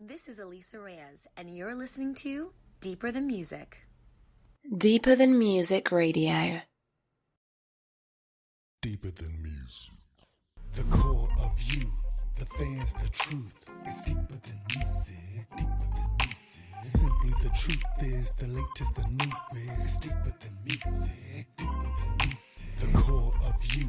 This is Elisa Reyes, and you're listening to Deeper Than Music. Deeper Than Music Radio. Deeper than music. The core of you, the fans, the truth is deeper than music. Deeper than music. Simply the truth is the latest, the new is deeper than music. Deeper than music. The core of you,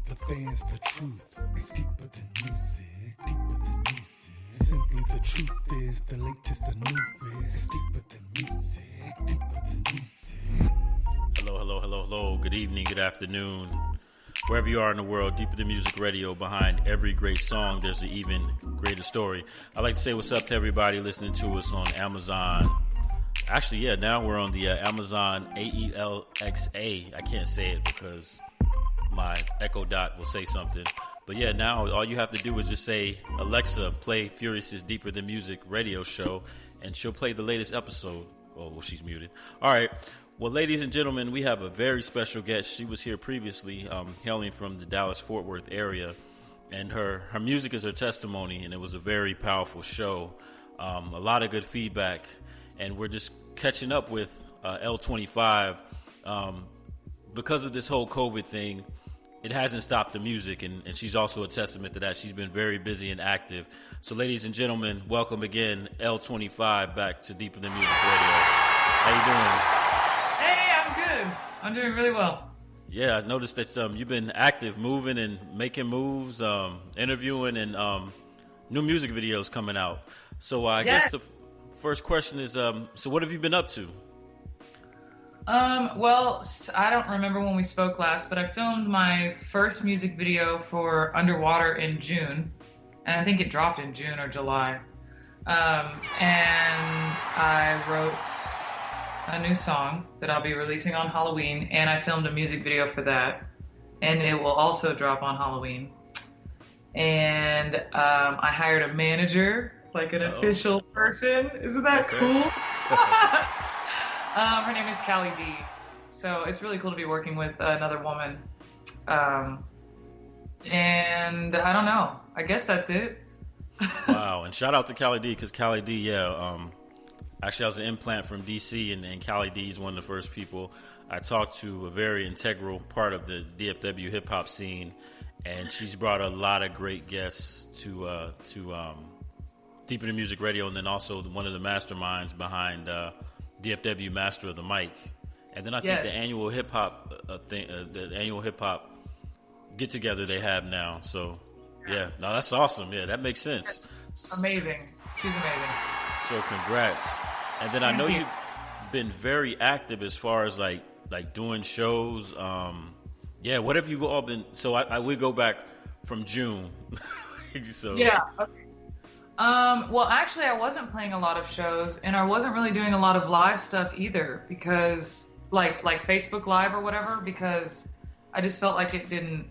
the fans, the truth is deeper than music. Deeper than music. Simply the truth is the latest, the new is deeper than music. Deeper than music. Hello. Good evening, good afternoon. Wherever you are in the world, Deeper Than Music Radio, behind every great song, there's an even greater story. I'd like to say what's up to everybody listening to us on Amazon. Actually, yeah, now we're on the Amazon AELXA. I can't say it because my Echo Dot will say something. But yeah, now all you have to do is just say, Alexa, play Furyus' Deeper Than Music radio show, and she'll play the latest episode. Oh, well, she's muted. All right. Well, ladies and gentlemen, we have a very special guest. She was here previously, hailing from the Dallas-Fort Worth area, and her music is her testimony, and it was a very powerful show. A lot of good feedback, and we're just catching up with L25. Because of this whole COVID thing, it hasn't stopped the music, and she's also a testament to that. She's been very busy and active. So, ladies and gentlemen, welcome again, L25, back to Deeper Than Music Radio. How you doing? Hey, I'm good. I'm doing really well. Yeah, I noticed that you've been active, moving and making moves, interviewing, and new music videos coming out. So I guess the first question is, so what have you been up to? Well, I don't remember when we spoke last, but I filmed my first music video for Underwater in June, and I think it dropped in June or July. And I wrote a new song that I'll be releasing on Halloween, and I filmed a music video for that, and it will also drop on Halloween. And I hired a manager, like an official person. Isn't that cool? Her name is calliedee, so it's really cool to be working with another woman. And I don't know. I guess that's it. Wow, and shout out to calliedee, because calliedee, actually I was an implant from DC, and calliedee is one of the first people I talked to, a very integral part of the DFW hip hop scene, and she's brought a lot of great guests to Deeper Than Music Radio, and then also one of the masterminds behind DFW Master of the Mic, and then I think the annual hip hop the annual hip hop get together they have now. So yeah, no, that's awesome. Yeah, that makes sense. Amazing. She's amazing. So congrats. And then I know you've been very active as far as like doing shows. Yeah, what have you all been? So I will go back from June. So yeah. Okay. Well, actually, I wasn't playing a lot of shows, and I wasn't really doing a lot of live stuff either, because like Facebook Live or whatever, because I just felt like it didn't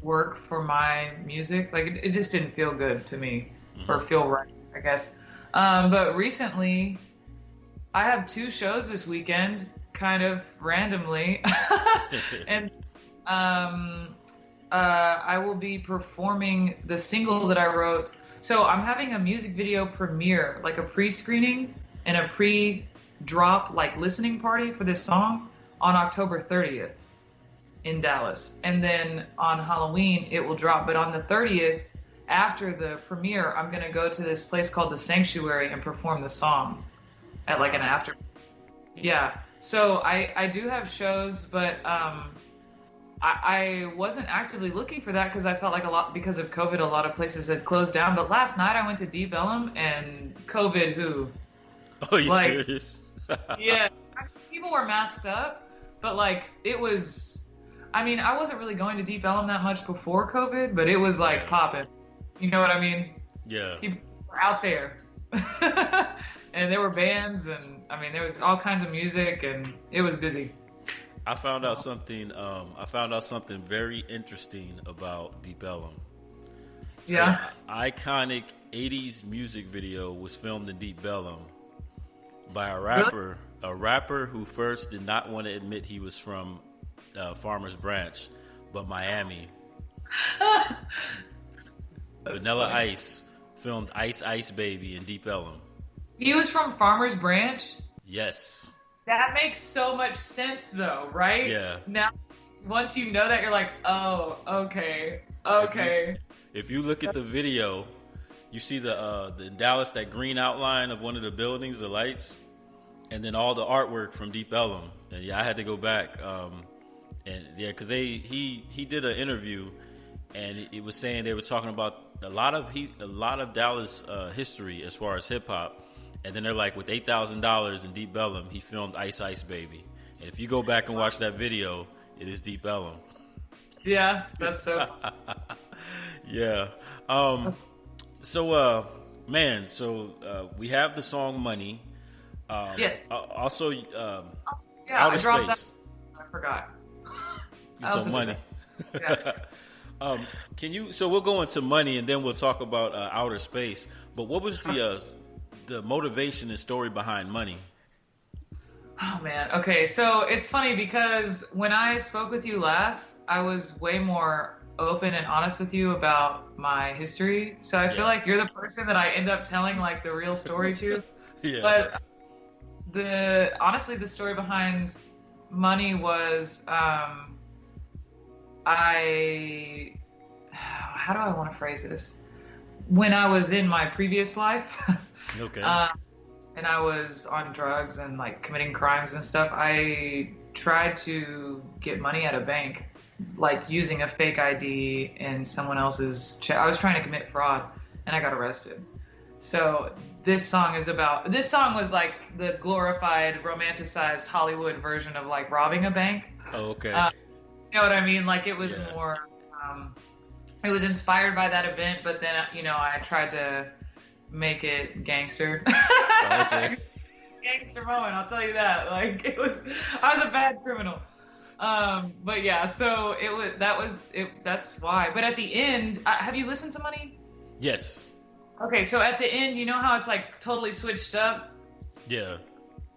work for my music. Like it just didn't feel good to me, or feel right, I guess. But recently, I have 2 shows this weekend, kind of randomly, and I will be performing the single that I wrote. So I'm having a music video premiere, like a pre-screening and a pre-drop, like listening party for this song on October 30th in Dallas. And then on Halloween, it will drop. But on the 30th, after the premiere, I'm going to go to this place called The Sanctuary and perform the song at like an after. Yeah. So I do have shows, but I wasn't actively looking for that because I felt like because of COVID, a lot of places had closed down. But last night I went to Deep Ellum, and COVID who? Oh, you serious? Yeah. People were masked up, but like it was, I mean, I wasn't really going to Deep Ellum that much before COVID, but it was like popping. You know what I mean? Yeah. People were out there. And there were bands, and I mean, there was all kinds of music, and it was busy. I found out something. Very interesting about Deep Ellum. Yeah. So, iconic '80s music video was filmed in Deep Ellum by a rapper. Really? A rapper who first did not want to admit he was from Farmers Branch, but Miami. Vanilla Ice filmed Ice Ice Baby in Deep Ellum. He was from Farmers Branch? Yes. That makes so much sense, though, right? Yeah. Now, once you know that, you're like, oh, okay. Okay. If you look at the video, you see the in Dallas, that green outline of one of the buildings, the lights, and then all the artwork from Deep Ellum. And yeah, I had to go back. And yeah, because he did an interview, and it was saying they were talking about a lot of Dallas history as far as hip hop. And then they're like, with $8,000 in Deep Ellum, he filmed Ice Ice Baby. And if you go back and watch that video, it is Deep Ellum. Yeah, that's so. Yeah. So we have the song Money. Yes. Also, Yeah, Outer I dropped Space. that. I forgot. So Money. Yeah. So we'll go into Money and then we'll talk about Outer Space. But what was the motivation and story behind Money? Oh man. Okay, so it's funny because when I spoke with you last, I was way more open and honest with you about my history. So I feel like you're the person that I end up telling like the real story to. Yeah. But honestly, the story behind Money was how do I want to phrase this? When I was in my previous life, Okay. and I was on drugs and like committing crimes and stuff, I tried to get money at a bank, like using a fake ID in someone else's check. I was trying to commit fraud and I got arrested. So this song was like the glorified, romanticized Hollywood version of like robbing a bank. Oh, okay. You know what I mean? Like it was more, it was inspired by that event, but then, I tried to make it gangster. Oh, okay. Gangster moment, I'll tell you that. Like I was a bad criminal. But yeah, so that's why. But at the end, have you listened to Money? Yes. Okay, so at the end, you know how it's like totally switched up? Yeah.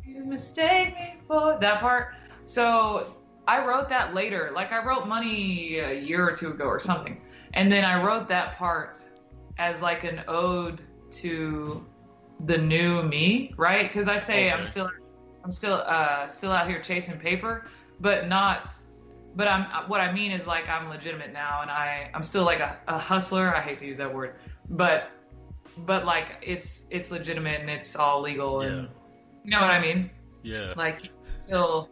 You mistake me for that part. So I wrote that later. Like I wrote Money a year or two ago or something. And then I wrote that part as like an ode to the new me, right? Because I say I'm still out here chasing paper, but what I mean is like I'm legitimate now, and I'm still like a hustler. I hate to use that word, but like it's legitimate and it's all legal, and you know what I mean? Yeah. Like still,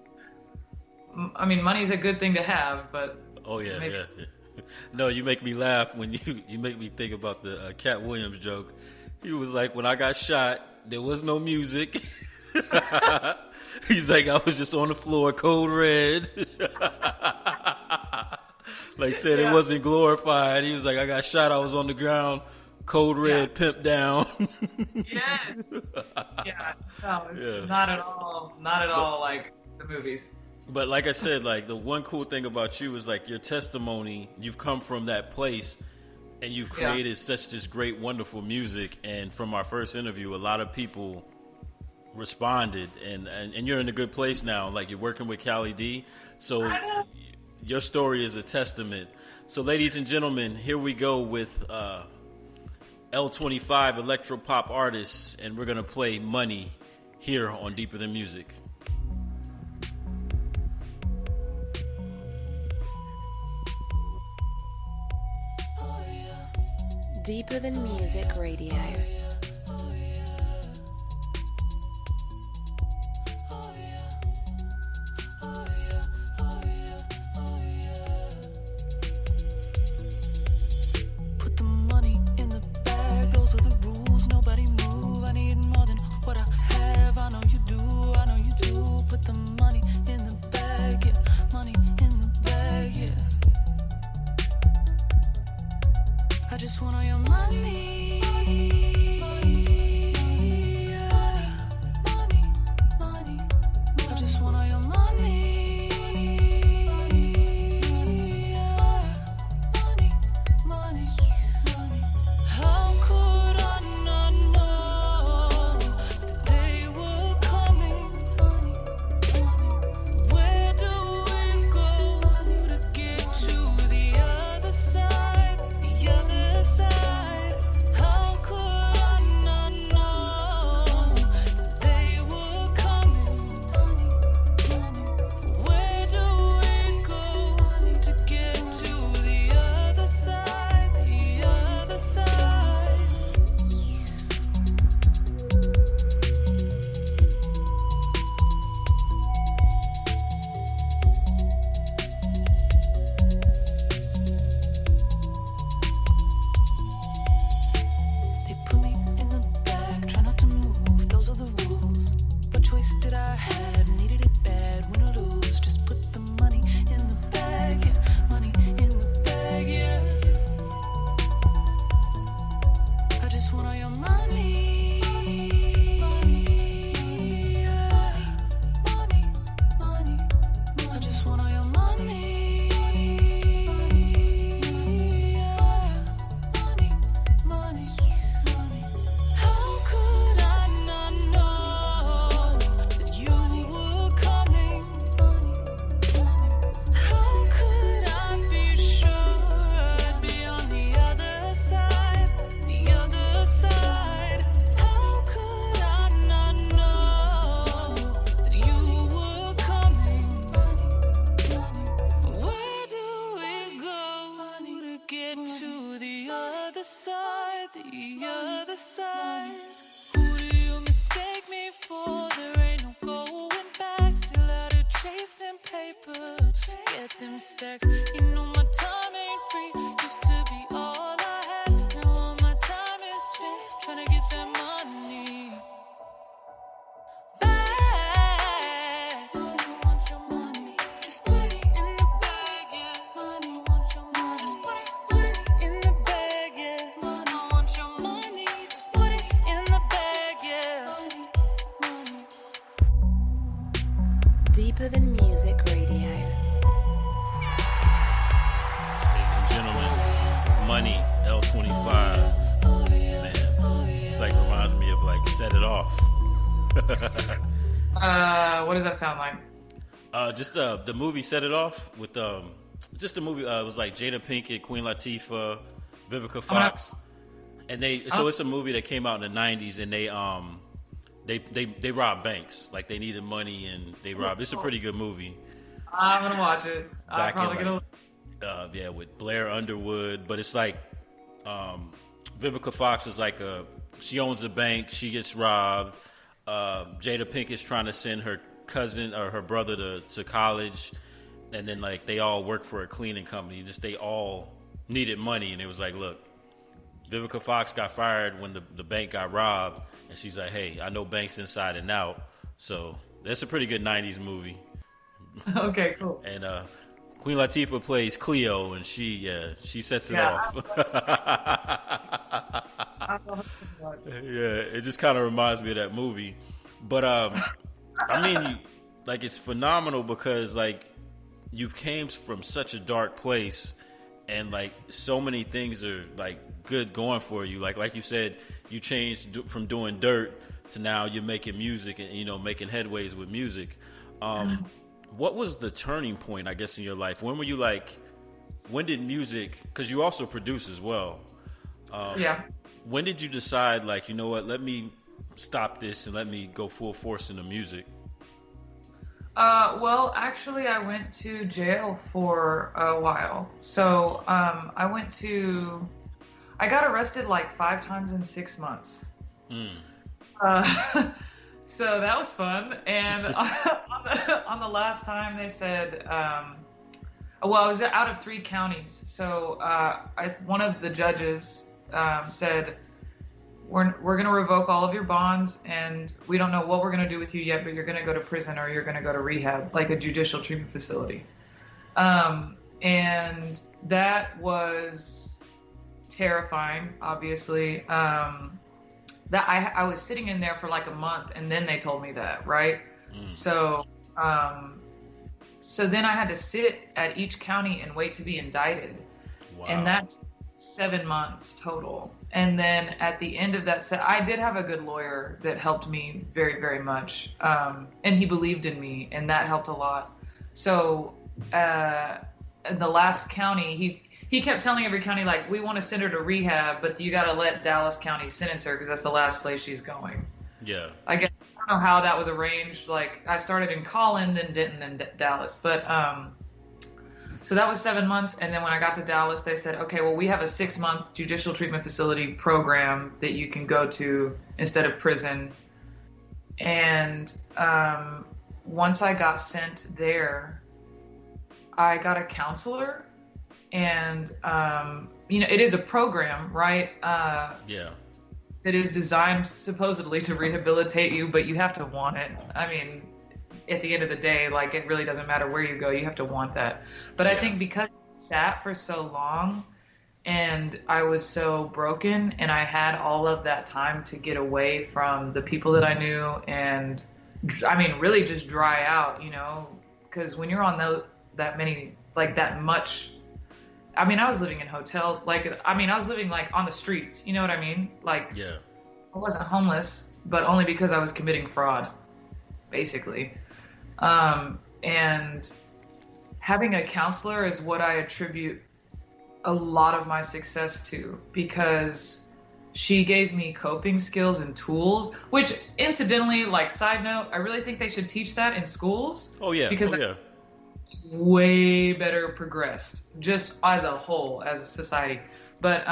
I mean, money's a good thing to have, but yeah. No, you make me laugh when you make me think about the Cat Williams joke. He was like, when I got shot, there was no music. He's like, I was just on the floor, code red. Like said, it wasn't glorified. He was like, I got shot, I was on the ground, code red, pimp down. Yes. Yeah. No, it's not at all like the movies. But like I said, like the one cool thing about you is like your testimony, you've come from that place and you've created such this great, wonderful music. And from our first interview, a lot of people responded, and you're in a good place now. Like you're working with calliedee, so your story is a testament. So ladies and gentlemen, here we go with L25 Electro-Pop Artists, and we're going to play Money here on Deeper Than Music. Deeper Than Music Radio. Put the money in the bag, those are the rules, nobody move. I need more than what I have, I know you do, Put the money in the bag, yeah, money in the bag, yeah. I just want all your money. Yeah. Money. I just want all your money. Yeah. Money. How could I not know that they were coming? Where do we go to get to the other side? How could by the other side. Who do you mistake me for? There ain't no going back. Still out here chasing paper. Get them stacks. You know my time ain't free. Used to be all I had. Now all my time is spent trying to get that money back. Money, want your money. Just put it in the bag, yeah. Money, want your money. Just put it in the bag, yeah. Money, want your money. Just put it in the bag, yeah. Money. Deeper Than Music Radio. Ladies and gentlemen, Money L25. Man, it's like reminds me of like Set It Off. What does that sound like? Just the movie Set It Off with just the movie. It was like Jada Pinkett, Queen Latifah, Vivica Fox, and it's a movie that came out in the '90s, and they robbed banks. Like they needed money and they robbed. It's a pretty good movie. I'm gonna watch it. Back in like, with Blair Underwood, but it's like Vivica Fox is like she owns a bank, she gets robbed. Jada Pinkett's trying to send her cousin or her brother to college, and then like they all work for a cleaning company. Just they all needed money, and it was like, look, Vivica Fox got fired when the bank got robbed, and she's like, hey, I know banks inside and out. So that's a pretty good '90s movie. Okay, cool. And Queen Latifah plays Cleo, and she sets it off. Yeah, it just kind of reminds me of that movie. But I mean, like it's phenomenal because like you've came from such a dark place, and like so many things are like good going for you. Like you said, you changed from doing dirt to now you're making music and making headways with music. What was the turning point, I guess, in your life? When were you like, when did music, because you also produce as well. When did you decide, like, you know what, let me stop this and let me go full force into music? Well, actually, I went to jail for a while. So I got arrested like 5 times in 6 months. So that was fun. And on the last time they said, I was out of 3 counties. So one of the judges said, we're going to revoke all of your bonds, and we don't know what we're going to do with you yet, but you're going to go to prison or you're going to go to rehab, like a judicial treatment facility. And that was terrifying, obviously. That I was sitting in there for like a month, and then they told me that, right? So then I had to sit at each county and wait to be indicted. Wow. And that's 7 months total. And then at the end of that I did have a good lawyer that helped me very, very much. And he believed in me, and that helped a lot. So in the last county, he kept telling every county, like, we want to send her to rehab, but you got to let Dallas County sentence her because that's the last place she's going. Yeah. I don't know how that was arranged. Like, I started in Collin, then Denton, then Dallas. But so that was 7 months. And then when I got to Dallas, they said, okay, well, we have a 6-month judicial treatment facility program that you can go to instead of prison. And once I got sent there, I got a counselor. And, it is a program, right? Yeah. That is designed supposedly to rehabilitate you, but you have to want it. I mean, at the end of the day, like, it really doesn't matter where you go. You have to want that. But I think because I sat for so long and I was so broken, and I had all of that time to get away from the people that I knew and, I mean, really just dry out, because when you're on that much, I mean, I was living in hotels. I was living like on the streets. You know what I mean? Like, yeah. I wasn't homeless, but only because I was committing fraud, basically. And having a counselor is what I attribute a lot of my success to, because she gave me coping skills and tools, which incidentally, like, side note, I really think they should teach that in schools. Oh, yeah. Because way better progressed just as a whole, as a society. But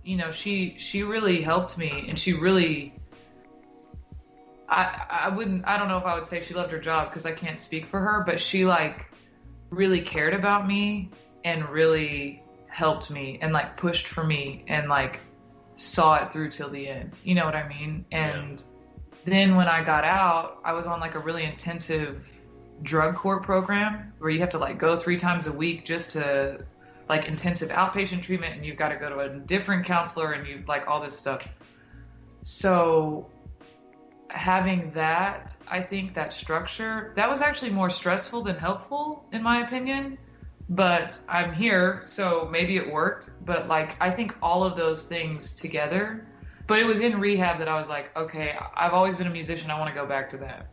you know, she really helped me, and she really, I don't know if I would say she loved her job because I can't speak for her, but she like really cared about me and really helped me and like pushed for me and like saw it through till the end. You know what I mean? And then when I got out, I was on like a really intensive drug court program where you have to like go 3 times a week just to like intensive outpatient treatment, and you've got to go to a different counselor and you like all this stuff. So having that, I think that structure, that was actually more stressful than helpful in my opinion, but I'm here, so maybe it worked. But like, I think all of those things together, but it was in rehab that I was like, okay, I've always been a musician. I want to go back to that.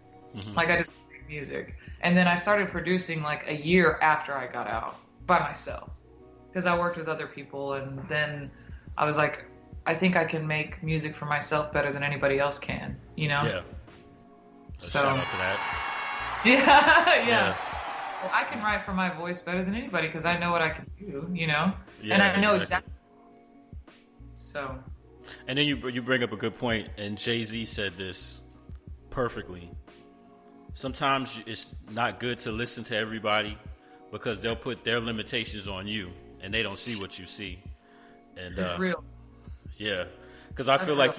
Like I just make music. And then I started producing like a year after I got out by myself because I worked with other people. And then I was like, I think I can make music for myself better than anybody else can, you know? Yeah. So, shout out to that. Yeah. Well, I can write for my voice better than anybody because I know what I can do, you know? Yeah, and I know exactly. So. And then you bring up a good point, and Jay-Z said this perfectly. Sometimes it's not good to listen to everybody because they'll put their limitations on you, and they don't see what you see. And it's real. Yeah, because I feel like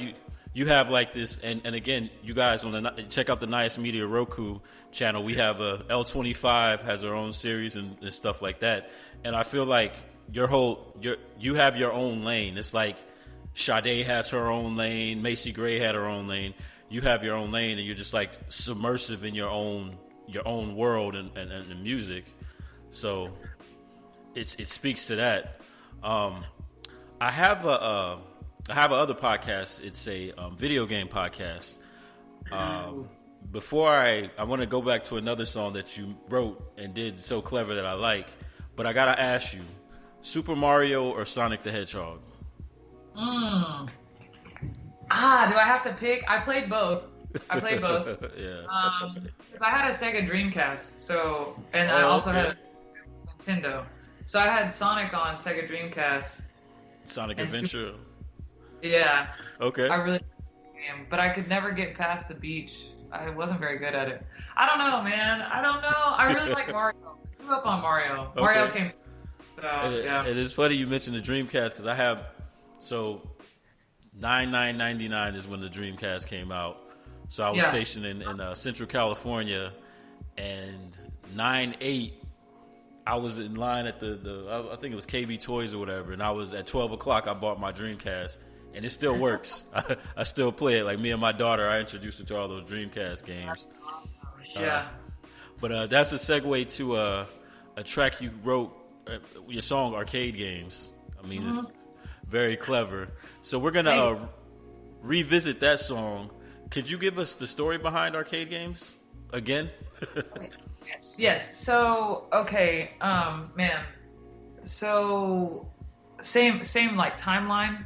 you have like this, and again, you guys check out the Nias Media Roku channel. We have a L25 has their own series and stuff like that, and I feel like you have your own lane. It's like Sade has her own lane, Macy Gray had her own lane. You have your own lane, and you're just like submersive in your own world and music. So it speaks to that. I have another podcast. It's a video game podcast. Before I want to go back to another song that you wrote and did so clever that I like, but I gotta ask you, Super Mario or Sonic the Hedgehog? Do I have to pick? I played both. Yeah. 'Cause I had a Sega Dreamcast, I also had a Nintendo. So I had Sonic on Sega Dreamcast. Sonic Adventure. Yeah. Okay. I really am, but I could never get past the beach. I wasn't very good at it. I don't know, man. I don't know. I really like Mario. I grew up on Mario. Okay. Mario came. So yeah. It is funny you mentioned the Dreamcast because I have 9999 is when the Dreamcast came out. So I was stationed in Central California, and 98. I was in line at I think it was KB Toys or whatever, and I was at 12 o'clock. I bought my Dreamcast, and it still works. I still play it. Like me and my daughter, I introduced her to all those Dreamcast games. Yeah. But that's a segue to a track you wrote, your song Arcade Games. I mean, it's very clever. So we're going to revisit that song. Could you give us the story behind Arcade Games again? Yes. So, okay, man. So, same like timeline,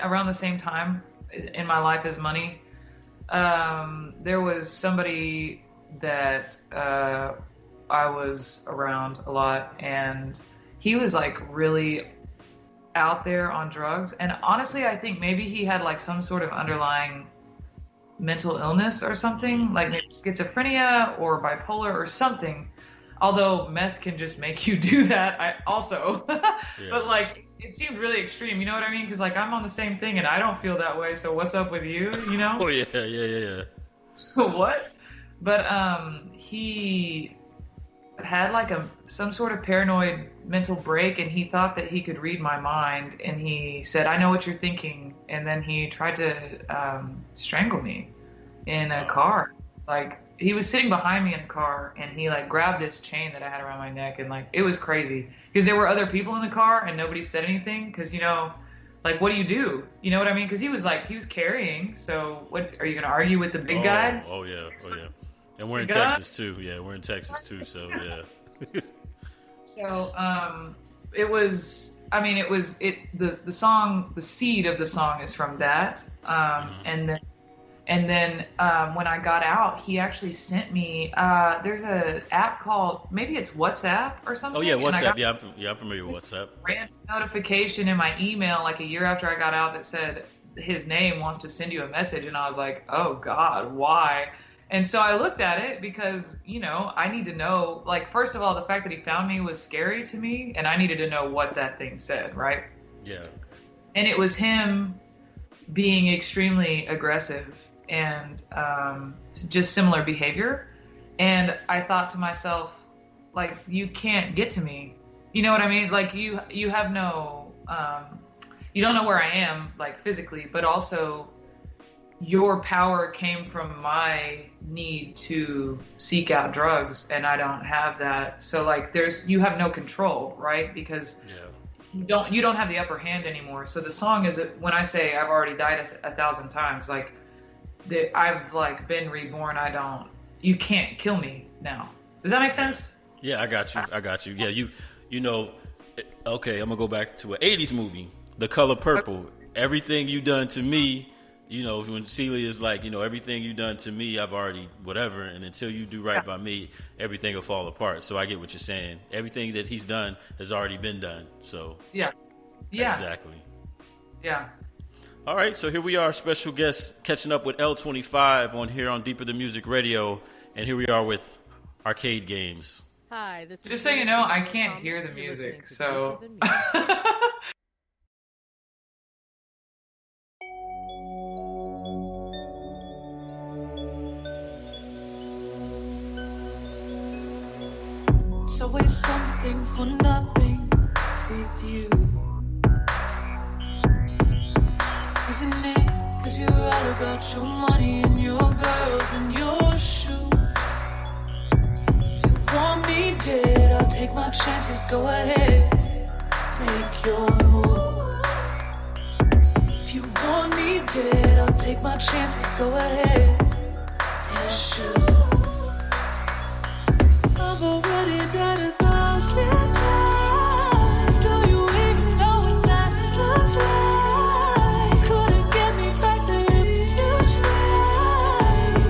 around the same time in my life as Money. There was somebody that I was around a lot, and he was like really out there on drugs. And honestly, I think maybe he had like some sort of underlying mental illness or something, like maybe schizophrenia or bipolar or something. Although meth can just make you do that, but like it seemed really extreme. You know what I mean? Because like I'm on the same thing and I don't feel that way. So what's up with you? You know? Oh yeah. What? But he had like some sort of paranoid mental break, and he thought that he could read my mind, and he said, "I know what you're thinking," and then he tried to strangle me in a car. Like he was sitting behind me in a car, and he like grabbed this chain that I had around my neck, and like it was crazy because there were other people in the car and nobody said anything because like what do? You know what I mean? Because he was carrying. So what are you gonna argue with the big guy? Oh yeah. And we're in Texas too. Yeah, we're in Texas too. So yeah. So the song, the seed of the song is from that, and And then when I got out, he actually sent me, there's an app called, maybe it's WhatsApp or something. Oh, yeah, And I WhatsApp. got I'm familiar with WhatsApp. random notification in my email like a year after I got out that said his name wants to send you a message. And I was like, oh, God, why? And so I looked at it because, you know, I need to know, like, first of all, the fact that he found me was scary to me. And I needed to know what that thing said, right? Yeah. And it was him being extremely aggressive and just similar behavior. And I thought to myself, like, you can't get to me. You know what I mean? Like, you have no, you don't know where I am, like, physically, but also your power came from my need to seek out drugs, and I don't have that. So, like, you have no control, right? Because you don't have the upper hand anymore. So the song is, when I say I've already died 1,000 times, like, I've like been reborn. You can't kill me now. Does that make sense? Yeah, I got you. Yeah, you know, okay, I'm gonna go back to an 80s movie, The Color Purple. Everything you done to me, you know, when Celia is like, you know, everything you done to me, I've already whatever, and until you do right by me, everything will fall apart. So I get what you're saying. Everything that he's done has already been done. So yeah, exactly. Yeah. All right, so here we are, special guest catching up with L25 on here on Deeper Than Music Radio, and here we are with arcade games. Hi, this is Just so you know, I can't hear the music, so. It's always something for nothing with you. Isn't it? 'Cause you're all about your money and your girls and your shoes. If you want me dead, I'll take my chances. Go ahead, make your move. If you want me dead, I'll take my chances. Go ahead and shoot. I've already died 1,000 times. Do you even know what that looks like? Couldn't get me back there if you tried.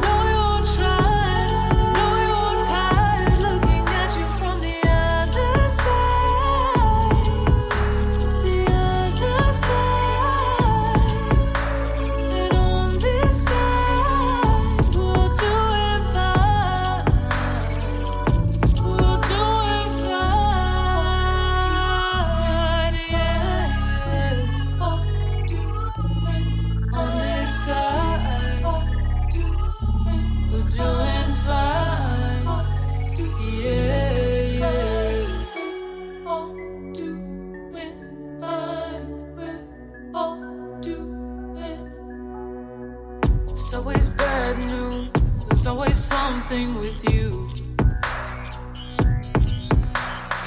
Know you're trying, know you're tired, looking at you from the other side. The other side. And on this side, we're doing fine. We're doing fine, yeah. On this side, we're doing fine, yeah, yeah. All doing fine, we're all doing. It's always bad news, there's always something with you.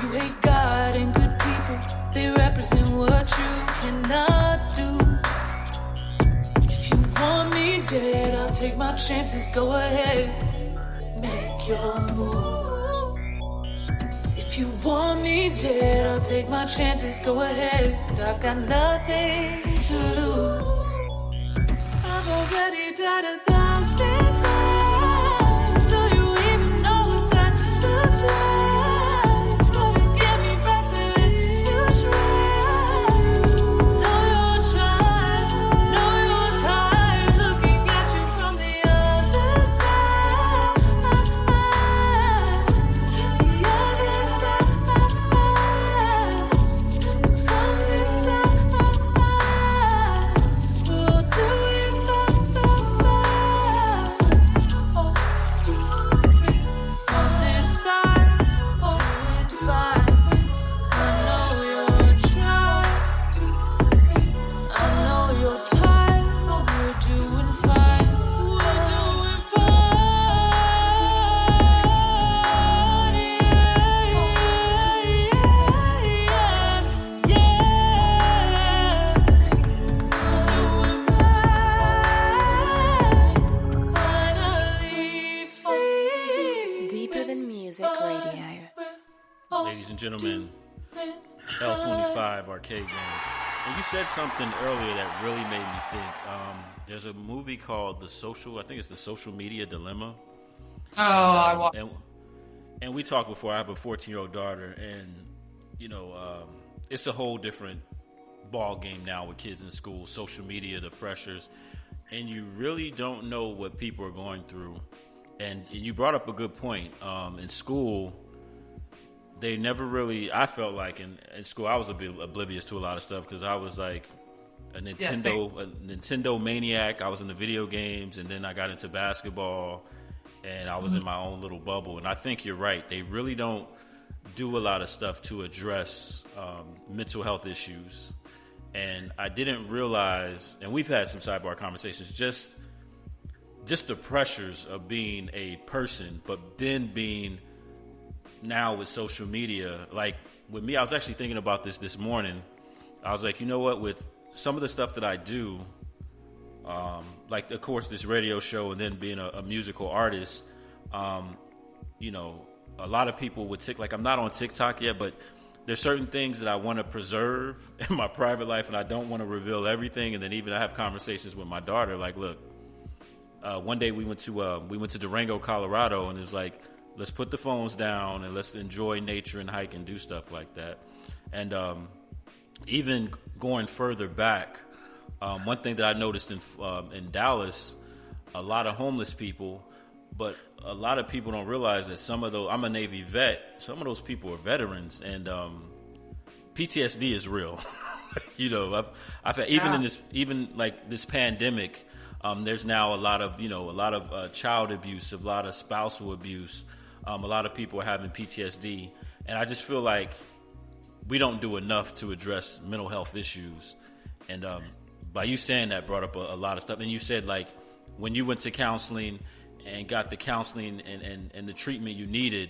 You hate God and good people, they represent what you cannot do. If you want me dead, I'll take my chances. Go ahead, make your move. If you want me dead, I'll take my chances. Go ahead, I've got nothing to lose. I've already died 1,000 times. Do you even know what that looks like? Couldn't get me back there if you tried. Know you're trying, know you're tired, looking at you from the other side. The other side. From this side, we're doing fine. On this side, doing fine. I know you're trying. I know you're tired. We're doing fine. We're doing fine. Yeah, yeah, doing fine. Finally free. Deeper Than Music Radio. Ladies and gentlemen, L25 arcade games. And you said something earlier that really made me think. There's a movie called I think it's The Social Media Dilemma. Oh, I watched. And we talked before. I have a 14-year-old daughter, and it's a whole different ball game now with kids in school, social media, the pressures, and you really don't know what people are going through. And you brought up a good point. In school, they never really. I felt like in school, I was a bit oblivious to a lot of stuff because I was like a Nintendo maniac. I was in the video games, and then I got into basketball, and I was in my own little bubble. And I think you're right. They really don't do a lot of stuff to address mental health issues. And I didn't realize, and we've had some sidebar conversations, just the pressures of being a person, but then being now with social media. Like with me, I was actually thinking about this morning. I was like, you know what, with some of the stuff that I do, like of course this radio show and then being a musical artist, a lot of people would like I'm not on TikTok yet, but there's certain things that I want to preserve in my private life, and I don't want to reveal everything. And then even I have conversations with my daughter, like, look, one day we went to Durango, Colorado, and it's like, let's put the phones down and let's enjoy nature and hike and do stuff like that. And even going further back, one thing that I noticed in Dallas, a lot of homeless people, but a lot of people don't realize that some of those, I'm a Navy vet, some of those people are veterans, and PTSD is real. I've had, even like this pandemic, there's now a lot of child abuse, a lot of spousal abuse. A lot of people are having PTSD, and I just feel like we don't do enough to address mental health issues. And by you saying that brought up a lot of stuff. And you said, like, when you went to counseling and got the counseling and the treatment you needed,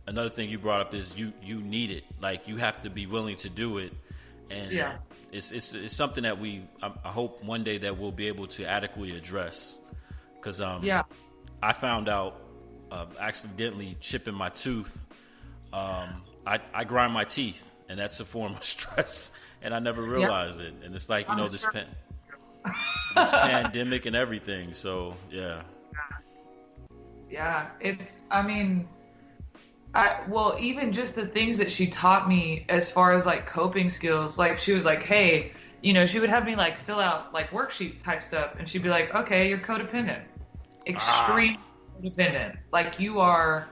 another thing you brought up is you need it. Like, you have to be willing to do it. And it's something that I hope one day that we'll be able to adequately address. Because I found out accidentally chipping my tooth. I grind my teeth, and that's a form of stress, and I never realized it. And it's like, this pandemic and everything. So even just the things that she taught me as far as like coping skills, like she was like, hey, she would have me like fill out like worksheet type stuff, and she'd be like, okay, you're codependent, extreme codependent, like you are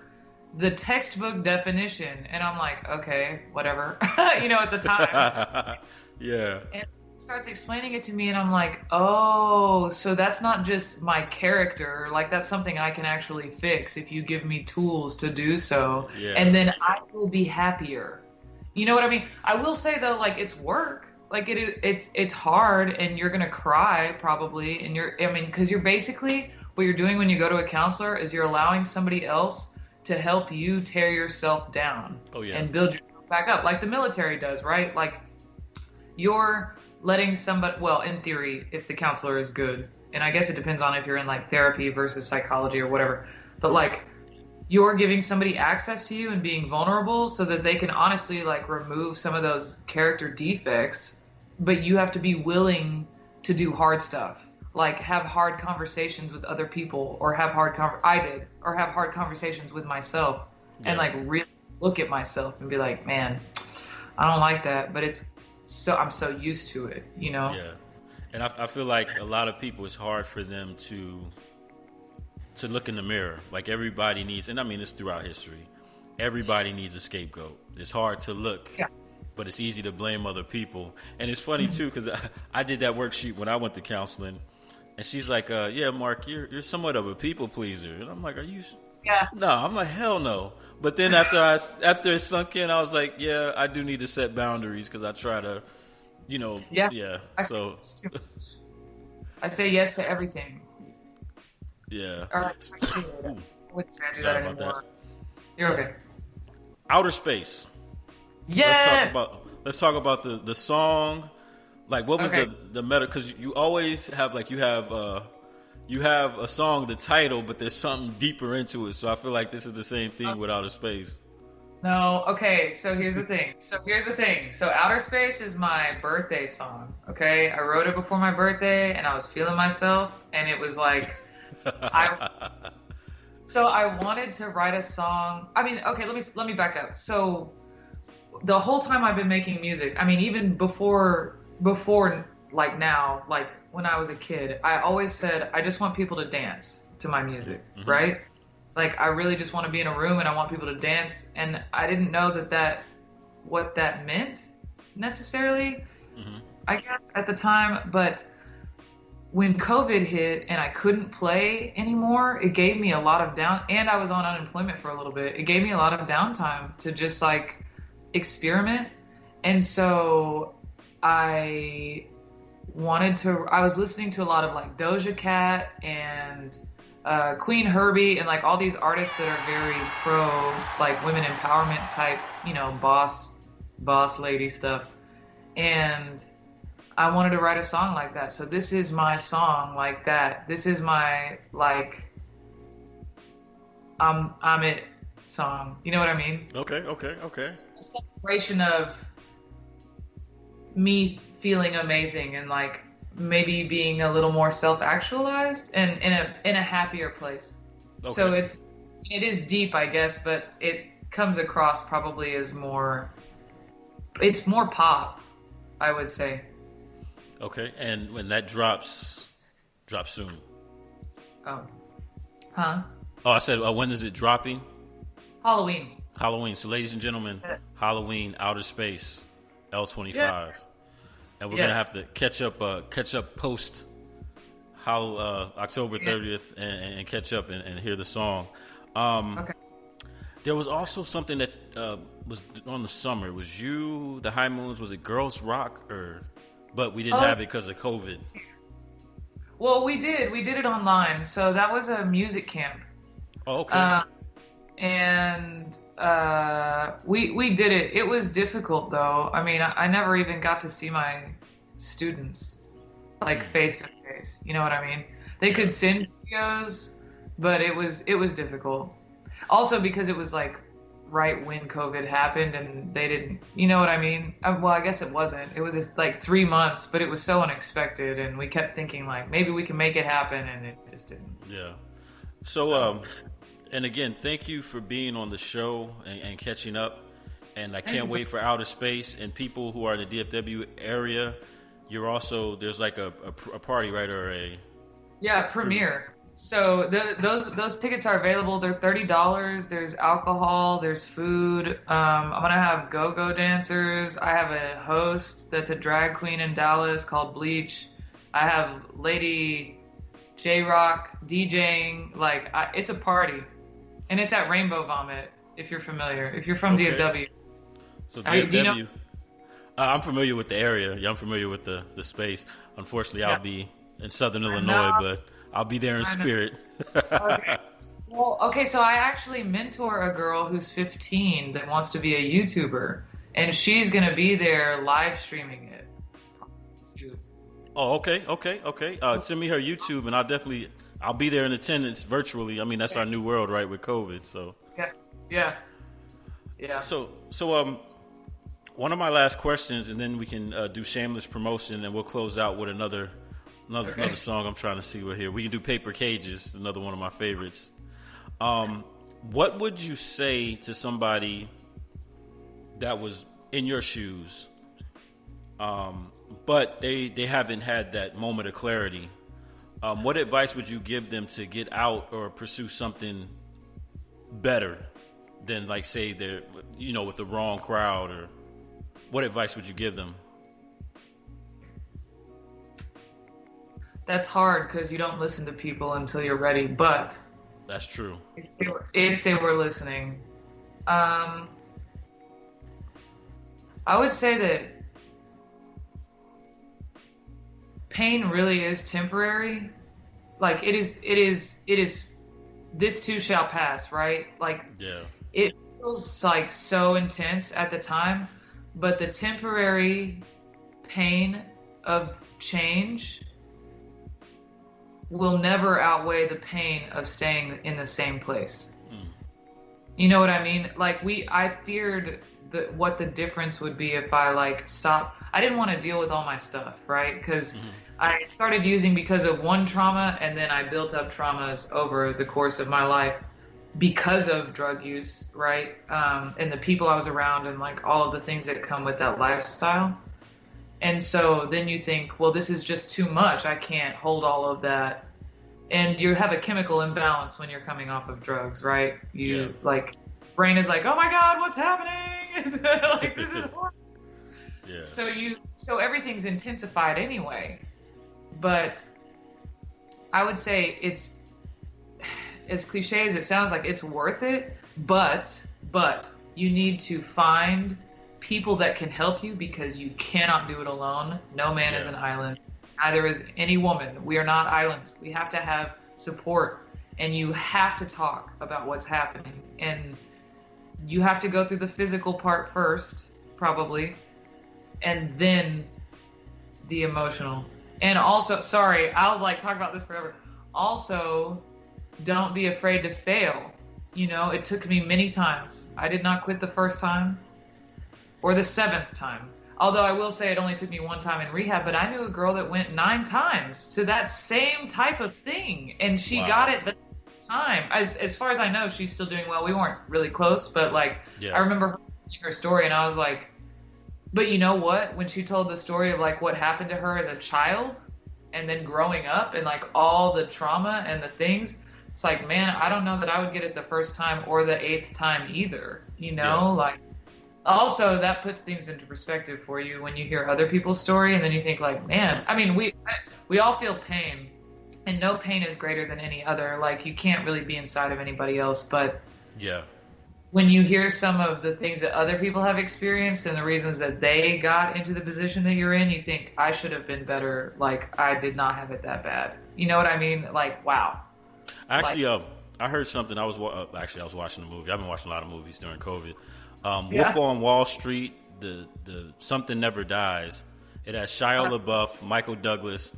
the textbook definition. And I'm like, okay, whatever. At the time. Yeah. And starts explaining it to me, and I'm like, oh, so that's not just my character, like that's something I can actually fix if you give me tools to do so. And then I will be happier. You know what I mean? I will say though, like, it's work, like it's hard, and you're gonna cry probably, and because you're basically, what you're doing when you go to a counselor is you're allowing somebody else to help you tear yourself down and build yourself back up, like the military does, right? Like, you're letting somebody, well, in theory, if the counselor is good, and I guess it depends on if you're in like therapy versus psychology or whatever, but like, you're giving somebody access to you and being vulnerable so that they can honestly like remove some of those character defects, but you have to be willing to do hard stuff, like have hard conversations with other people, or have hard conversations with myself, and like really look at myself and be like, man, I don't like that, but I'm so used to it, Yeah. And I feel like a lot of people, it's hard for them to look in the mirror. Like, everybody needs, and I mean this throughout history, everybody needs a scapegoat. It's hard to look, but it's easy to blame other people. And it's funny too, because I did that worksheet when I went to counseling, and she's like, yeah, Mark, you're somewhat of a people pleaser. And I'm like, are you? Yeah. No, I'm like, hell no. But then after it sunk in, I was like, yeah, I do need to set boundaries, because I try to, So I say yes to everything. Yeah. I wouldn't say I do that anymore. You're okay. Outerspace. Yes. Let's talk about the song. Like, what was the meta? Because you always have, like, you have a song, the title, but there's something deeper into it. So I feel like this is the same thing with Outerspace. No, okay, so here's the thing. So Outerspace is my birthday song, okay? I wrote it before my birthday and I was feeling myself and it was like I wanted to write a song. I mean, okay, let me back up. So the whole time I've been making music, I mean, even before like now, like when I was a kid, I always said I just want people to dance to my music, right? Like, I really just want to be in a room and I want people to dance. And I didn't know what that meant necessarily, I guess, at the time. But when COVID hit and I couldn't play anymore, it gave me a lot of and I was on unemployment for a little bit. It gave me a lot of downtime to just like experiment. And so I was listening to a lot of like Doja Cat and Queen Herby and like all these artists that are very pro like women empowerment type, you know, boss lady stuff. And I wanted to write a song like that. So this is my song like that. This is my like I'm it song. You know what I mean? Okay. A celebration of me feeling amazing and like maybe being a little more self-actualized and in a happier place. Okay. So it is deep, I guess, but it comes across probably as it's more pop, I would say. Okay, and when that drops soon. Oh. Huh? Oh, I said, when is it dropping? Halloween. So ladies and gentlemen, Halloween, Outerspace, L25. Yeah. And we're gonna have to catch up post October 30th and catch up and hear the song. Okay. There was also something that was on the summer. It was you, the High Moons. Was it Girls Rock but we didn't have it because of COVID. Well, we did it online. So that was a music camp. Oh, okay. And we did it. It was difficult though. I mean, I never even got to see my students like face to face. You know what I mean? They could send videos, but it was difficult. Also because it was like right when COVID happened and they didn't, you know what I mean? Well, I guess it wasn't. It was just like 3 months, but it was so unexpected and we kept thinking like maybe we can make it happen and it just didn't. Yeah. So and again, thank you for being on the show and catching up. And I can't wait for Outerspace and people who are in the DFW area. You're also, there's like a party, right? Or premiere. So those tickets are available. They're $30. There's alcohol. There's food. I'm gonna have go-go dancers. I have a host that's a drag queen in Dallas called Bleach. I have Lady J-Rock DJing. Like it's a party. And it's at Rainbow Vomit, if you're familiar. If you're from DFW. So DFW, do you know? I'm familiar with the area. Yeah, I'm familiar with the space. Unfortunately, I'll be in Southern Illinois, but I'll be there in spirit. Okay. Well, okay, so I actually mentor a girl who's 15 that wants to be a YouTuber, and she's going to be there live streaming it. Oh, okay. Send me her YouTube, and I'll be there in attendance virtually. I mean, that's our new world, right, with COVID. So yeah. So one of my last questions, and then we can do shameless promotion, and we'll close out with another song. I'm trying to see what here we can do. Paper Cages, another one of my favorites. What would you say to somebody that was in your shoes, but they haven't had that moment of clarity? What advice would you give them to get out or pursue something better than, like, say they're, with the wrong crowd? Or what advice would you give them? That's hard because you don't listen to people until you're ready. But that's true. If they were listening, I would say that pain really is temporary. Like it is. This too shall pass, right? Like, yeah. It feels like so intense at the time, but the temporary pain of change will never outweigh the pain of staying in the same place. You know what I mean? Like I feared what the difference would be if I like stopped. I didn't want to deal with all my stuff, right? Because I started using because of one trauma, and then I built up traumas over the course of my life because of drug use, right? And the people I was around, and like all of the things that come with that lifestyle. And so then you think, well, this is just too much. I can't hold all of that. And you have a chemical imbalance when you're coming off of drugs, right? Like, brain is like, oh my God, what's happening? Like, this is horrible. Yeah. So everything's intensified anyway. But I would say it's, as cliche as it sounds, like it's worth it, but you need to find people that can help you, because you cannot do it alone. No man is an island. Neither is any woman. We are not islands. We have to have support, and you have to talk about what's happening. And you have to go through the physical part first, probably, and then the emotional. And also, sorry, I'll like talk about this forever. Also, don't be afraid to fail. You know, it took me many times. I did not quit the first time or the 7th time. Although I will say it only took me one time in rehab, but I knew a girl that went 9 times to that same type of thing, and she got it the time. As far as I know, she's still doing well. We weren't really close, but like I remember her story, and I was like, but you know what? When she told the story of like what happened to her as a child, and then growing up, and like all the trauma and the things, it's like, man, I don't know that I would get it the first time or the 8th time either. You know, like. Also, that puts things into perspective for you when you hear other people's story, and then you think like, man, I mean, we all feel pain, and no pain is greater than any other. Like, you can't really be inside of anybody else, but when you hear some of the things that other people have experienced and the reasons that they got into the position that you're in, you think, I should have been better. Like, I did not have it that bad. You know what I mean? Like, wow. Actually, I heard something. I was watching a movie. I've been watching a lot of movies during COVID. Wolf on Wall Street, the Something Never Dies. It has Shia LaBeouf, Michael Douglas,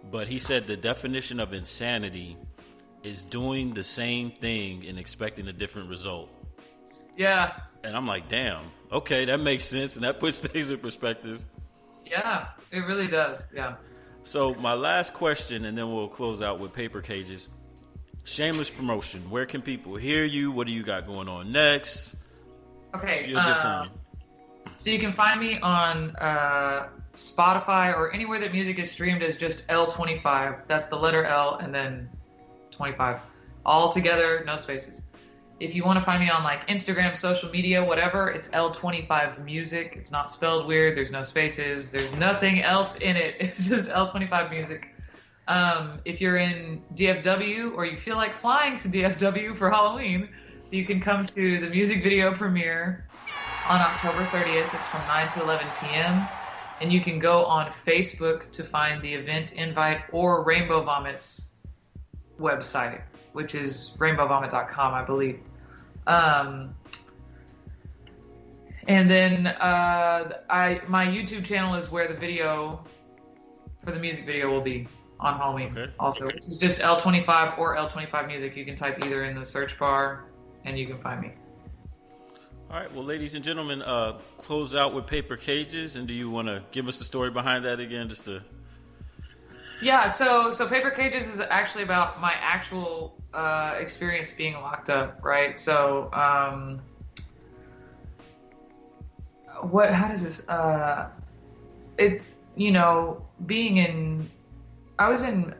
but he said the definition of insanity is doing the same thing and expecting a different result. Yeah. And I'm like, damn, okay, that makes sense, and that puts things in perspective. Yeah, it really does, yeah. So my last question, and then we'll close out with Paper Cages. Shameless promotion. Where can people hear you? What do you got going on next? Okay, so you can find me on Spotify or anywhere that music is streamed as just L25. That's the letter L and then 25. All together, no spaces. If you want to find me on like Instagram, social media, whatever, it's L25 Music. It's not spelled weird. There's no spaces. There's nothing else in it. It's just L25 Music. If you're in DFW or you feel like flying to DFW for Halloween, you can come to the music video premiere on October 30th. It's from 9 to 11 p.m. And you can go on Facebook to find the event invite or Rainbow Vomit's website, which is rainbowvomit.com, I believe. And then my YouTube channel is where the video for the music video will be on Halloween also, which is just L25 or L25 Music. You can type either in the search bar and you can find me. All right, well, ladies and gentlemen, close out with Paper Cages, and do you want to give us the story behind that again, just to... Yeah, so Paper Cages is actually about my actual experience being locked up, right? So, how does this, it's, being in, I was in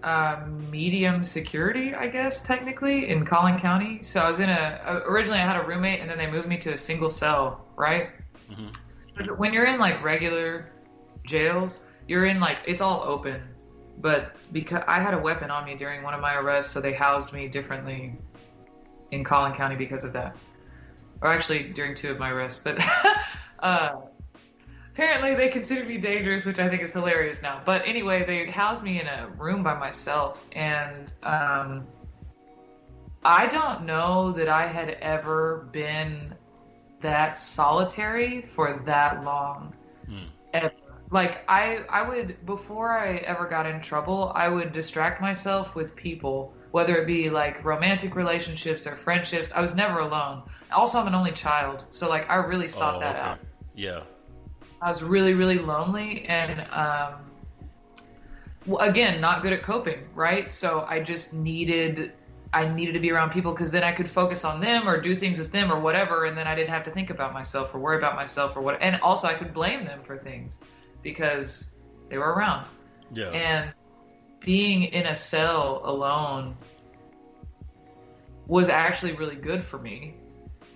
medium security, I guess, technically, in Collin County. So I was originally I had a roommate, and then they moved me to a single cell, right? Mm-hmm. When you're in, like, regular jails, you're in, like, it's all open. But because I had a weapon on me during one of my arrests, so they housed me differently in Collin County because of that. Or actually, during 2 of my arrests. But apparently they considered me dangerous, which I think is hilarious now. But anyway, they housed me in a room by myself. And I don't know that I had ever been that solitary for that long. Ever. like I would, before I ever got in trouble, I would distract myself with people, whether it be like romantic relationships or friendships. I was never alone. Also, I'm an only child, so like I really sought that out. Yeah. I was really, really lonely, and again, not good at coping, right? So I just needed to be around people, because then I could focus on them or do things with them or whatever, and then I didn't have to think about myself or worry about myself or what. And also I could blame them for things because they were around. Yeah. And being in a cell alone was actually really good for me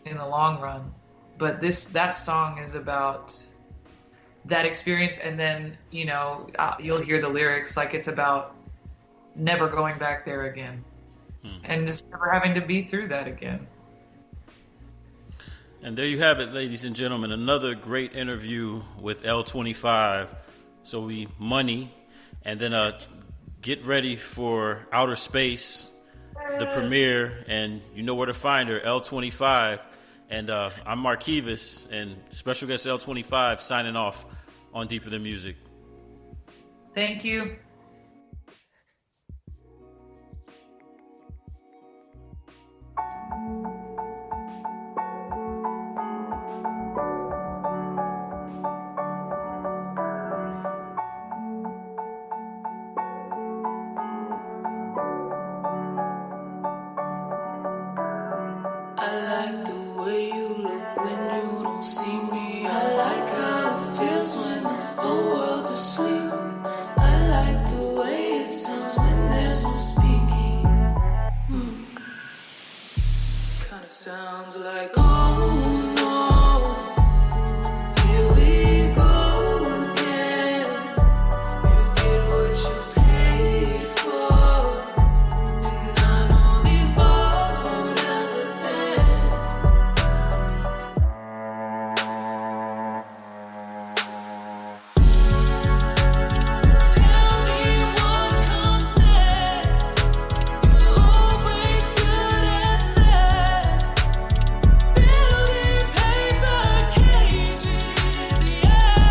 in the long run. But that song is about that experience, and then, you know, you'll hear the lyrics, like it's about never going back there again. And just never having to be through that again. And there you have it, ladies and gentlemen. Another great interview with L25. So we money, and then get ready for Outerspace, the premiere, and you know where to find her, L25. And I'm Marquivas, and special guest L25 signing off on Deeper Than Music. Thank you. Sounds like, oh no, here we go again. You get what you paid for, and I know these bars won't ever Tell me what comes next. You're always good at that. Building paper cages, yeah.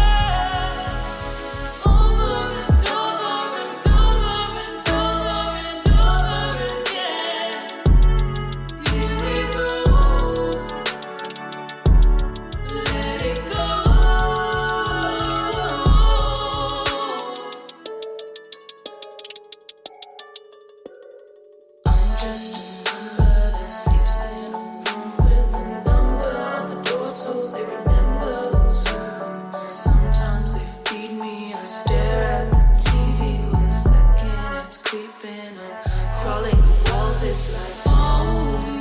Over and over and over and over and over again. Here we go. Let it go. I'm just a number that sleeps in a room with a number on the door so they remember who's who. Sometimes they feed me, I stare at the TV with a second it's creeping up, crawling the walls, it's like, oh